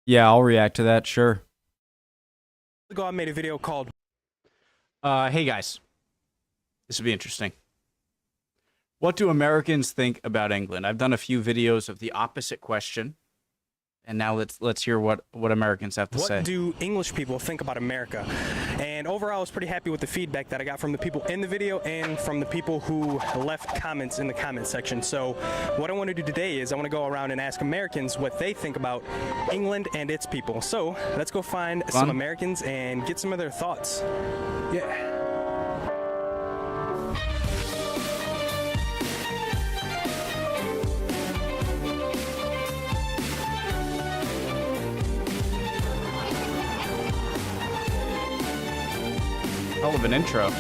Yeah, I'll react to that, sure. Ago, I made a video called Hey guys, this would be interesting. What do Americans think about England? I've done a few videos of the opposite question, and now let's hear what Americans have to say. What do English people think about America? And overall, I was pretty happy with the feedback that I got from the people in the video and from the people who left comments in the comment section. So what I want to do today is I want to go around and ask Americans what they think about England and its people. So let's go find some Americans and get some of their thoughts. Yeah. Hell of an intro.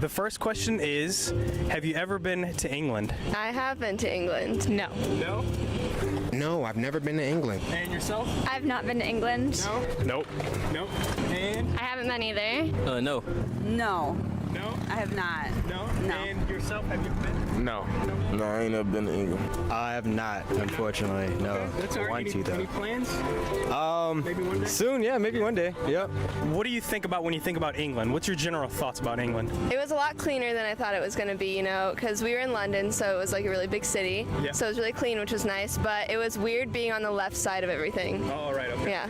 The first question is, have you ever been to England? I have been to England. No. No? No, I've never been to England. And yourself? I've not been to England. No? Nope. Nope. And? I haven't been either. No. No, No? I have not. No? No. And yourself, have you been? No. No, I ain't never been to England. I have not, unfortunately. No. That's all I right. want to, Any though. plans? Maybe one day? Soon, yeah, maybe one day. Yep. What do you think about when you think about England? What's your general thoughts about England? It was a lot cleaner than I thought it was going to be, you know, because we were in London, so it was like a really big city. Yeah. So it was really clean, which was nice, but it was weird being on the left side of everything. Oh, right, okay. Yeah.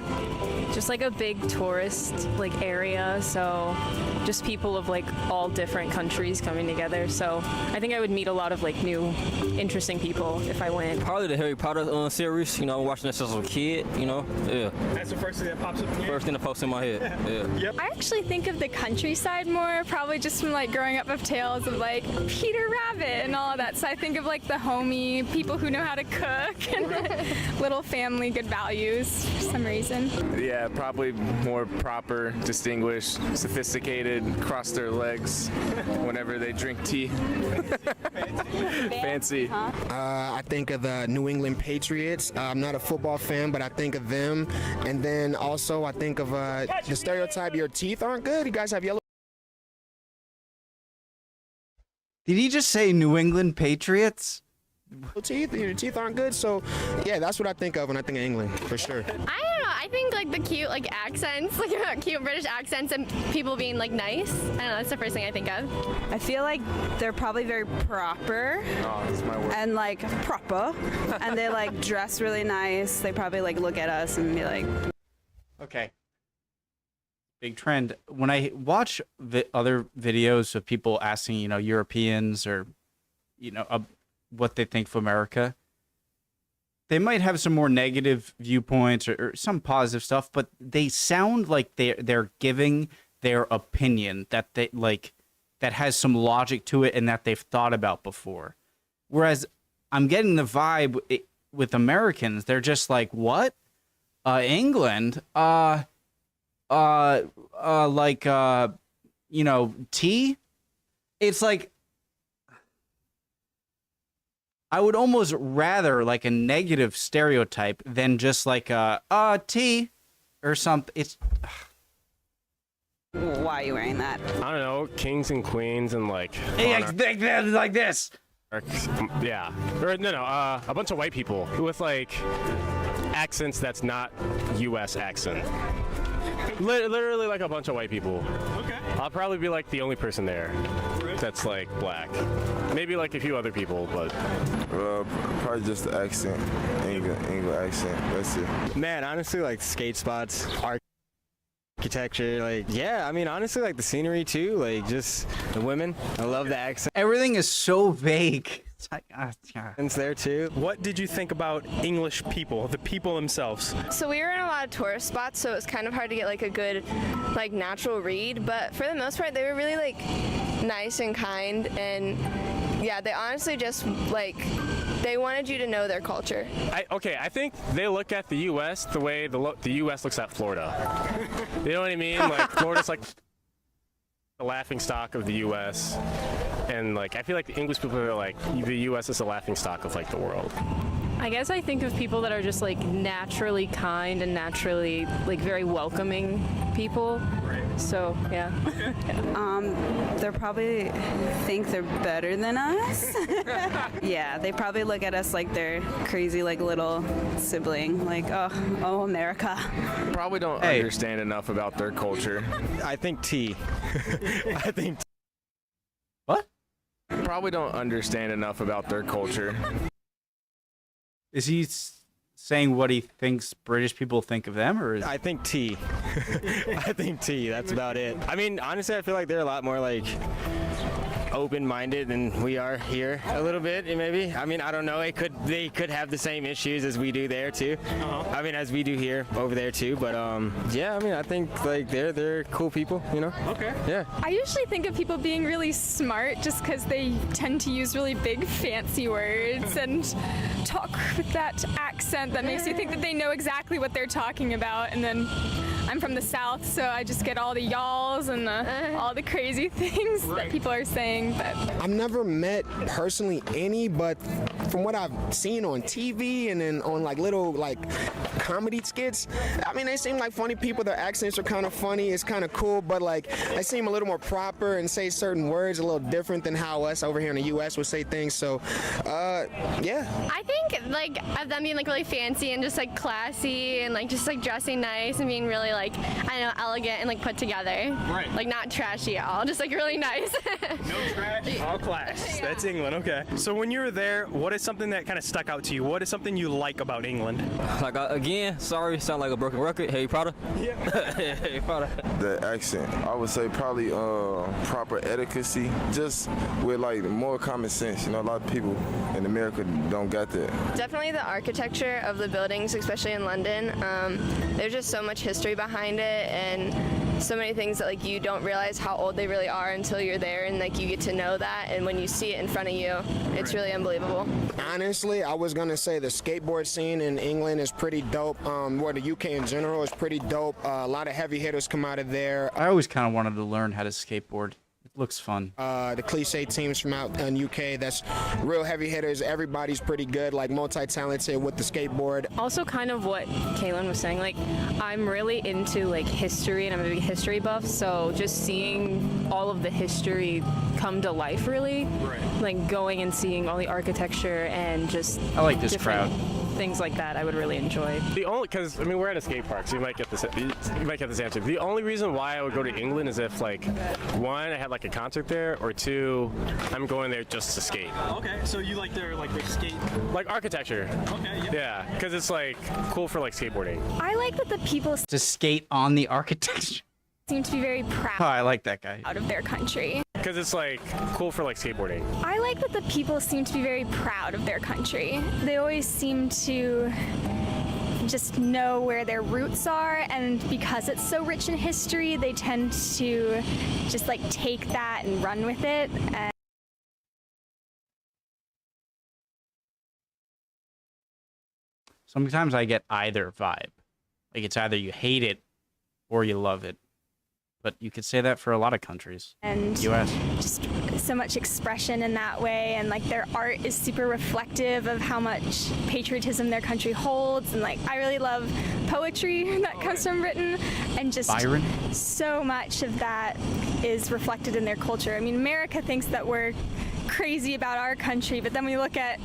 Just like a big tourist like area, so just people of like all different countries coming together. So I think I would meet a lot of like new interesting people if I went. Probably the Harry Potter series. You know, watching that since I was a kid. You know, yeah. That's the first thing that pops up in your First thing that pops in my head. Yeah. Yep. I actually think of the countryside more, probably just from like growing up with tales of like Peter Rabbit and all of that. So I think of like the homey people who know how to cook and little family good values for some reason. Yeah, probably more proper, distinguished, sophisticated, cross their legs whenever they drink tea. Fancy. I think of the New England Patriots. I'm not a football fan, but I think of them. And then also I think of the stereotype, your teeth aren't good. You guys have yellow Did he just say New England Patriots? teeth. Your teeth aren't good. So, yeah, that's what I think of when I think of England, for sure. I don't know. I think like the cute like accents, like cute British accents and people being like nice. I don't know. That's the first thing I think of. I feel like they're probably very proper Oh, that's my word. and like proper, and they like dress really nice. They probably like look at us and be like, Okay. Big trend. When I watch other videos of people asking, you know, Europeans or, you know, what they think of America, they might have some more negative viewpoints or some positive stuff, but they sound like they're giving their opinion that they like that has some logic to it and that they've thought about before. Whereas I'm getting the vibe with Americans, they're just like, what? England? You know, tea? It's like, I would almost rather like a negative stereotype than just like tea or something. It's why are you wearing that? I don't know, kings and queens and like like this. yeah, or no, a bunch of white people with like accents that's not U.S. accent. Literally like a bunch of white people. Okay. I'll probably be like the only person there that's like black. Maybe like a few other people, but Probably just the accent, English accent. That's it. Man, honestly, like skate spots, architecture, like yeah. I mean, honestly, like the scenery too. Like just the women. I love the accents Everything is so vague. It's like, there too. What did you think about English people, the people themselves? So we were in a lot of tourist spots, so it was kind of hard to get like a good like natural read, but for the most part they were really like nice and kind, and yeah, they honestly just like they wanted you to know their culture. I think they look at the U.S. the way the U.S. looks at Florida. You know what I mean? Like Florida's like the laughing stock of the U.S. and like I feel like the English people are like the U.S. is the laughing stock of like the world. I guess I think of people that are just like naturally kind and naturally like very welcoming people. So yeah. They probably think they're better than us. Yeah, they probably look at us like they're crazy, like little sibling, like oh America. Probably don't understand enough about their culture. I think tea. I think. What? Probably don't understand enough about their culture. Is he saying what he thinks British people think of them, or is... I think tea. I think tea. That's about it. I mean, honestly, I feel like they're a lot more like open-minded than we are here a little bit, maybe. I mean, I don't know. They could have the same issues as we do there too. I mean, as we do here over there too. But yeah, I mean, I think like they're cool people, you know. Okay. Yeah. I usually think of people being really smart just because they tend to use really big fancy words and talk with that accent that makes you think that they know exactly what they're talking about. And then I'm from the South, so I just get all the y'alls and all the crazy things that people are saying. But I've never met personally any, but from what I've seen on TV and then on like little like comedy skits, I mean, they seem like funny people. Their accents are kind of funny. It's kind of cool, but like they seem a little more proper and say certain words a little different than how us over here in the U.S. would say things. So, yeah. I think like of them being like really fancy and just like classy and like just like dressing nice and being really like, I don't know, elegant and like put together. Right. Like not trashy at all, just like really nice. No trash, all class. That's England, okay. So when you were there, what is something that kind of stuck out to you? What is something you like about England? Like, again, sorry, sound like a broken record. Harry Potter? Yeah. Harry Potter. The accent, I would say probably proper etiquette, just with like more common sense. You know, a lot of people in America don't got that. Definitely the architecture of the buildings, especially in London. There's just so much history behind it and so many things that like you don't realize how old they really are until you're there and like you get to know that, and when you see it in front of you, it's really unbelievable. Honestly, I was gonna say the skateboard scene in England is pretty dope. Or the UK in general is pretty dope. A lot of heavy hitters come out of there. I always kind of wanted to learn how to skateboard. It looks fun. The cliche teams from out in UK, that's real heavy hitters. Everybody's pretty good, like multi-talented with the skateboard. Also kind of what Kaylin was saying, like I'm really into like history and I'm a big history buff, so just seeing all of the history come to life really, like going and seeing all the architecture and just I like this different crowd. things like that I would really enjoy. The only, because I mean we're at a skate park, so you might get this answer. The only reason why I would go to England is if like one, I had like a concert there, or two, I'm going there just to skate. Okay, so you like their skate? Like architecture. Okay, Yeah, because it's like cool for like skateboarding. I like that the people To skate on the architecture. seem to be very Oh, proud I like that guy. out of their country. Because it's like cool for like skateboarding. I like that the people seem to be very proud of their country. They always seem to just know where their roots are, and because it's so rich in history, they tend to just like take that and run with it. And Sometimes I get either vibe. Like it's either you hate it or you love it. But you could say that for a lot of countries. and U.S. just so much expression in that way, and like their art is super reflective of how much patriotism their country holds, and like I really love poetry that comes from Britain, and just Byron? so much of that is reflected in their culture. I mean, America thinks that we're crazy about our country, but then we look at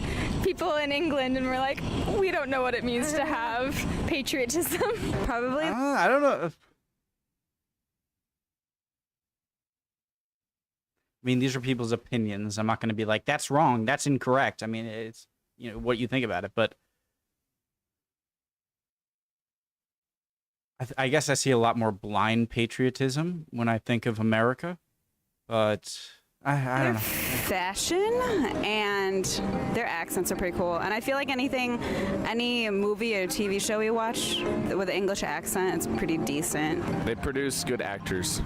people in England and we're like, we don't know what it means to have patriotism. Probably. I don't know. I mean, these are people's opinions. I'm not going to be like, that's wrong, that's incorrect. I mean, it's, you know, what you think about it. But I guess I see a lot more blind patriotism when I think of America. But I don't know. Fashion and their accents are pretty cool, and I feel like any movie or TV show we watch with an English accent, it's pretty decent. They produce good actors.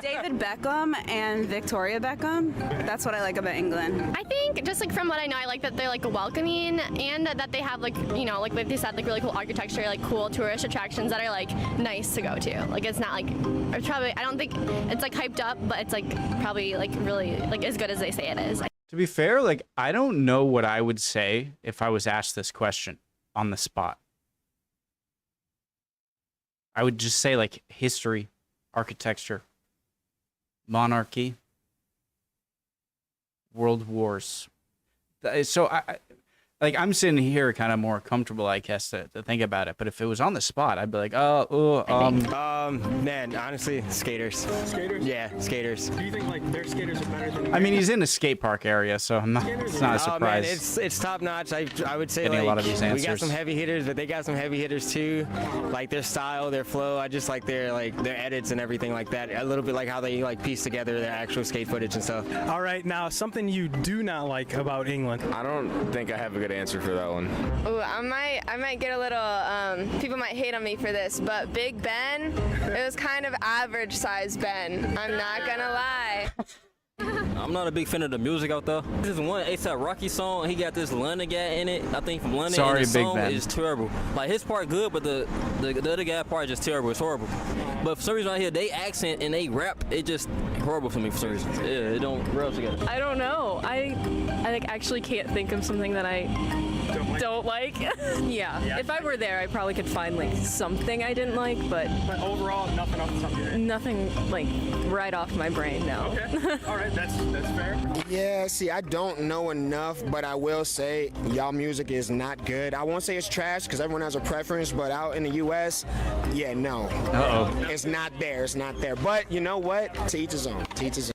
David Beckham and Victoria Beckham, that's what I like about England. I think just like from what I know, I like that they're like welcoming, and that they have like, you know, like they said, like really cool architecture, like cool tourist attractions that are like nice to go to. Like it's not like, it's probably, I don't think it's like hyped up, but it's like probably like really like as good as they say it is. To be fair, like, I don't know what I would say if I was asked this question on the spot. I would just say, like, history, architecture, monarchy, world wars. So I'm sitting here kind of more comfortable, I guess, to think about it. But if it was on the spot, I'd be like, man, honestly, skaters. Skaters? Yeah, skaters. Do you think like their skaters are better than? I mean, he's in a skate park area, so it's not a surprise. Man, it's top notch. I would say Getting like a lot of these we got answers. some heavy hitters, but they got some heavy hitters too. Like their style, their flow. I just like their edits and everything like that. A little bit like how they like piece together their actual skate footage and stuff. All right, now something you do not like about England. I don't think I have a good answer for that one. Ooh, I might get a little, people might hate on me for this, but Big Ben, it was kind of average size Ben. I'm not gonna lie. I'm not a big fan of the music out there. This is one A$AP Rocky song. He got this London guy in it. I think from London. Sorry, and the Big song Ben. is terrible. Like his part good, but the other guy part is just terrible. It's horrible. But for some reason I hear they accent and they rap. It just horrible for me for some reason. Yeah, it don't rub together. I don't know. I like actually can't think of something that I don't like. Yeah. If I were there, I probably could find like something I didn't like, but overall, nothing off the top of your head. nothing like right off my brain. No. Okay. All right, that's fair. Yeah, see, I don't know enough, but I will say y'all music is not good. I won't say it's trash because everyone has a preference, but out in the U.S., yeah, no. Uh-oh. It's not there. It's not there. But you know what? To each his own. To each his own.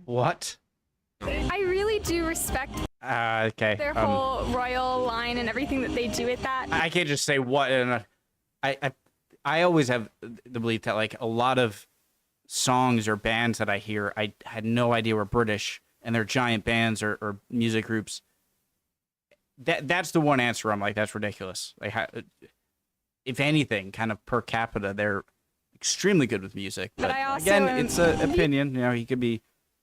What? I really do respect Okay. their whole royal line and everything that they do with that. I can't just say what. And I always have the belief that like a lot of songs or bands that I hear, I had no idea were British, and they're giant bands or music groups. That's the one answer I'm like, that's ridiculous. Like, if anything, kind of per capita, they're extremely good with music. But I also again, am- it's an opinion. You know, he could be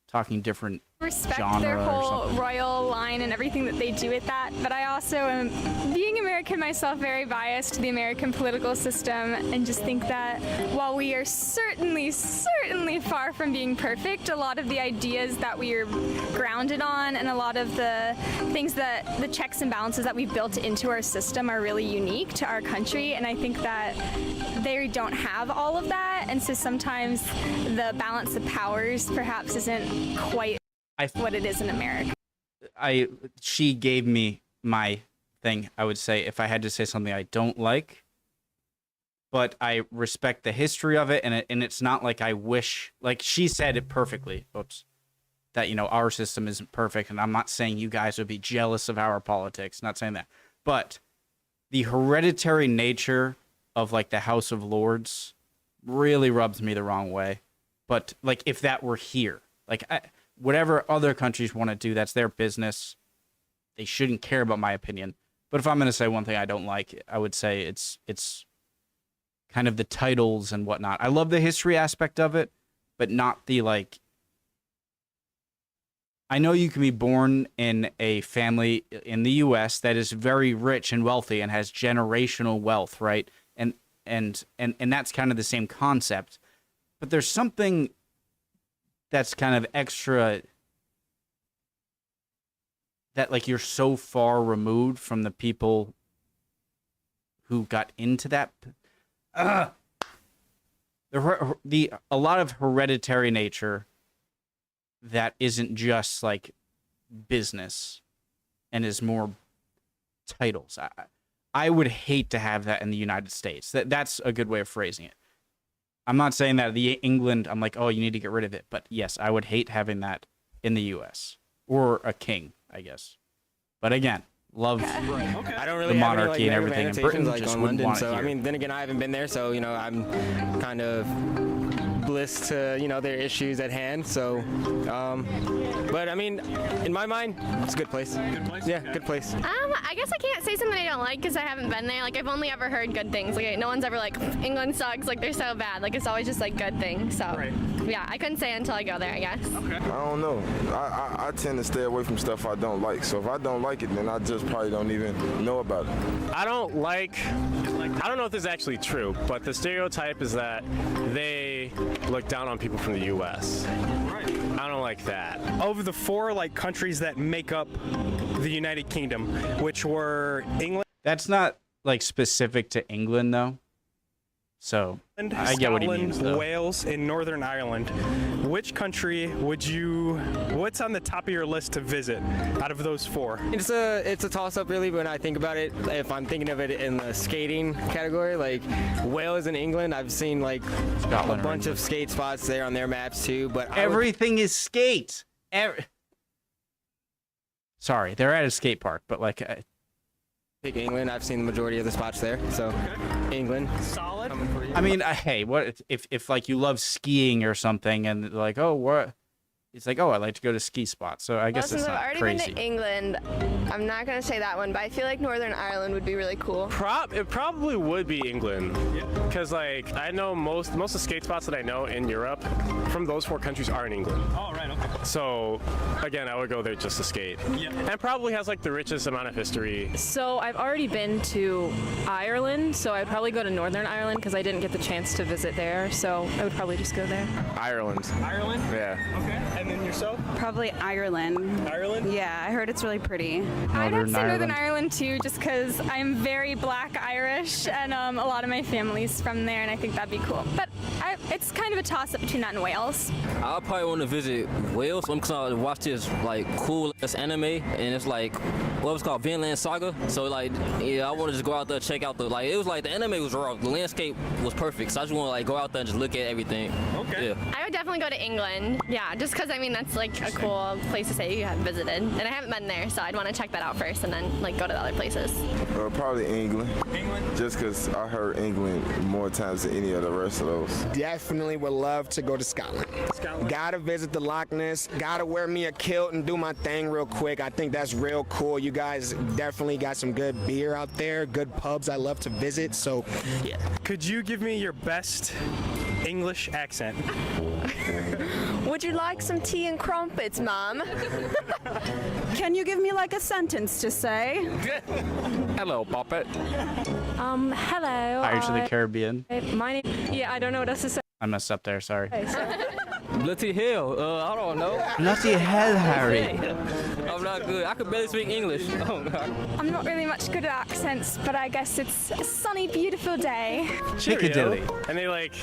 talking different Respect genre their or whole something. royal line and everything that they do with that, but I also am, being American myself, very biased to the American political system, and just think that while we are certainly far from being perfect, a lot of the ideas that we are grounded on and a lot of the things that the checks and balances that we've built into our system are really unique to our country, and I think that they don't have all of that, and so sometimes the balance of powers perhaps isn't quite what it is in America. She gave me my thing. I would say if I had to say something I don't like, but I respect the history of it, and it's not like I wish, like she said it perfectly. Oops, that our system isn't perfect, and I'm not saying you guys would be jealous of our politics. Not saying that, but the hereditary nature of like the House of Lords really rubs me the wrong way. But like if that were here, like whatever other countries want to do, that's their business. They shouldn't care about my opinion. But if I'm going to say one thing I don't like, I would say it's kind of the titles and whatnot. I love the history aspect of it, but not the like. I know you can be born in a family in the U.S. that is very rich and wealthy and has generational wealth, right? And that's kind of the same concept. But there's something that's kind of extra, that like you're so far removed from the people who got into that. A lot of hereditary nature that isn't just like business and is more titles. I would hate to have that in the United States. That's a good way of phrasing it. I'm not saying that the England, I'm like, oh, you need to get rid of it. But yes, I would hate having that in the U.S. or a king, I guess. But again, love I don't really the have monarchy any, like, and everything in negative Britain. annotations, like Just on wouldn't London. want it So I here. mean, then again, I haven't been there, so I'm kind of bliss to, you know, their issues at hand. So, but I mean, in my mind, it's a good place. Good place? Yeah, good place. I guess I can't say something I don't like because I haven't been there. Like, I've only ever heard good things. Like, no one's ever like, England sucks, like, they're so bad. Like, it's always just like good things. So, yeah, I couldn't say until I go there, I guess. I don't know. I tend to stay away from stuff I don't like. So if I don't like it, then I just probably don't even know about it. I don't know if this is actually true, but the stereotype is that they look down on people from the U.S. I don't like that. Of the 4 like countries that make up the United Kingdom, which were England. That's not like specific to England though. So I get what he means, Scotland, though. Wales, and Northern Ireland. Which country what's on the top of your list to visit out of those 4? It's a toss-up, really. When I think about it, if I'm thinking of it in the skating category, like Wales and England, I've seen like Scotland a bunch of skate spots there on their maps too. But Everything is skate. Sorry, they're at a skate park, but like pick England. I've seen the majority of the spots there. So England. Solid. I mean, hey, what if like you love skiing or something, and like, oh, what? It's like, oh, I like to go to ski spots. So I guess Since it's I've not already crazy. been to England, I'm not gonna say that one, but I feel like Northern Ireland would be really cool. It probably would be England, because like I know most of the skate spots that I know in Europe from those 4 countries are in England. Oh, right, okay. So again, I would go there just to skate. Yeah. And probably has like the richest amount of history. So I've already been to Ireland, so I'd probably go to Northern Ireland because I didn't get the chance to visit there. So I would probably just go there. Ireland. Ireland? Yeah. Okay. And then yourself? Probably Ireland. Ireland? Yeah, I heard it's really pretty. I'd have to say Northern Ireland. Ireland too, just because I'm very Black Irish, and a lot of my family's from there, and I think that'd be cool. But it's kind of a toss-up between that and Wales. I probably want to visit Wales because I watched this like cool ass anime, and it's like what was it called Vinland Saga. So like, yeah, I want to just go out there and check out it was like the anime was raw, the landscape was perfect. So I just want to like go out there and just look at everything. Okay. Yeah. I would definitely go to England. Yeah, just because, I mean, that's like a cool place to say you have visited. And I haven't been there, so I'd want to check that out first and then like go to the other places. Probably England. England? Just because I heard England more times than any of the rest of those. Definitely would love to go to Scotland. Scotland? Gotta visit the Loch Ness. Gotta wear me a kilt and do my thing real quick. I think that's real cool. You guys definitely got some good beer out there, good pubs I love to visit. So, yeah. Could you give me your best English accent? Would you like some tea and crumpets, Mom? Can you give me like a sentence to say? Hello, Poppet. Hello. Irish of the Caribbean. My name. Yeah, I don't know what else to say. I messed up there. Sorry. Bloody hell, I don't know. Bloody hell, Harry. I'm not good. I could barely speak English. Oh God. I'm not really much good at accents, but I guess it's a sunny, beautiful day. Piccadilly. And they like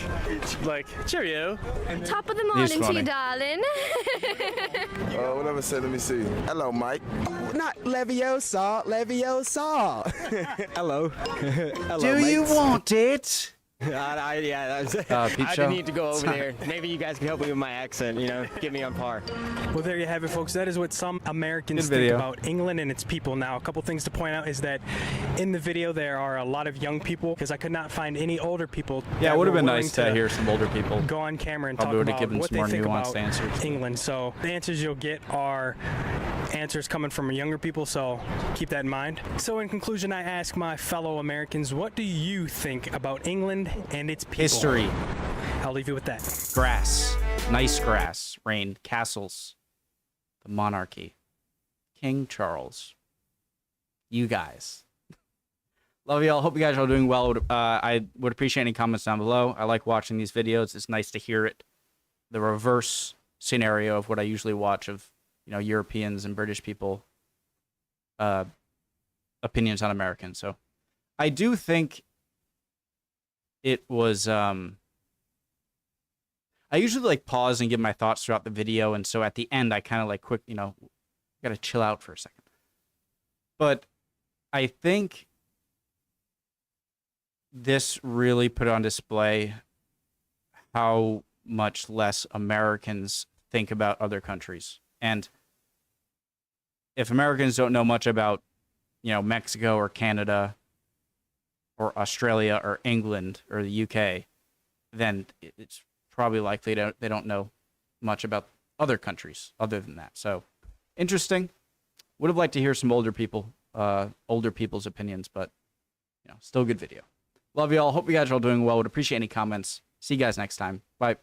cheerio. Top of the He's morning to funny. you, darling. Whatever said, let me see. Hello, Mike. Not Leviosa, Leviosa. Hello. Hello, Do you mates. want it? Yeah, Peep I show? need to go over there. Maybe you guys can help me with my accent, you know, get me on par. Well, there you have it, folks. That is what some Americans Good think video. about England and its people. Now, a couple things to point out is that in the video there are a lot of young people because I could not find any older people. Yeah, that it would have were been willing nice to hear some older people. go on camera and Probably talk would've about given what some they more think nuanced about answers. England. So the answers you'll get are answers coming from younger people, so keep that in mind. So in conclusion, I ask my fellow Americans, what do you think about England and its people? History, I'll leave you with that. grass, nice grass, rain, castles, the monarchy, King Charles. You guys. Love y'all. Hope you guys are all doing well. I would appreciate any comments down below. I like watching these videos. It's nice to hear it. The reverse scenario of what I usually watch of, you know, Europeans and British people opinions on Americans. So I do think it was I usually like pause and give my thoughts throughout the video, and so at the end I kind of like quick, you know, gotta chill out for a second. But I think this really put on display how much less Americans think about other countries. And if Americans don't know much about, you know, Mexico or Canada or Australia or England or the UK, then it's probably likely they don't know much about other countries other than that. So interesting. Would have liked to hear some older people's opinions, but still a good video. Love you all. Hope you guys are all doing well. Would appreciate any comments. See you guys next time. Bye.